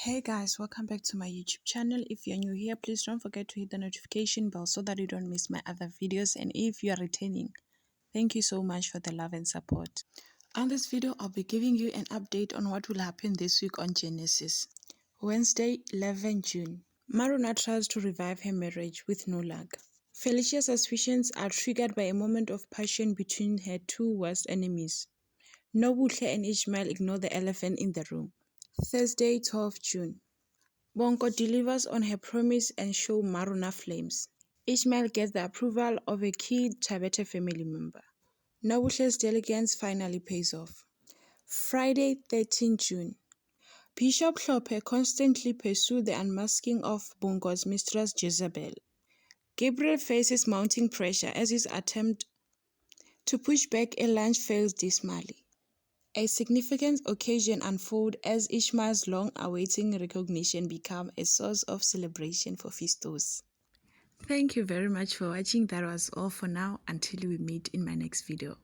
Hey guys, welcome back to my YouTube channel. If you're new here, please don't forget to hit the notification bell so that you don't miss my other videos. And if you are returning, thank you so much for the love and support. On this video, I'll be giving you an update on what will happen this week on Genesis. Wednesday, 11 June. Maruna tries to revive her marriage with no luck. Felicia's suspicions are triggered by a moment of passion between her two worst enemies. Nobuhle and Ishmael ignore the elephant in the room. Thursday, 12 June. Bonko delivers on her promise and shows Maruna flames. Ishmael gets the approval of a key Chabete family member. Nobushe's diligence finally pays off. Friday, 13 June. Bishop Hlope constantly pursues the unmasking of Bonko's mistress Jezebel. Gabriel faces mounting pressure as his attempt to push back a lunch fails dismally. A significant occasion unfolds as Ishmael's long-awaiting recognition becomes a source of celebration for Fistos. Thank you very much for watching. That was all for now. Until we meet in my next video.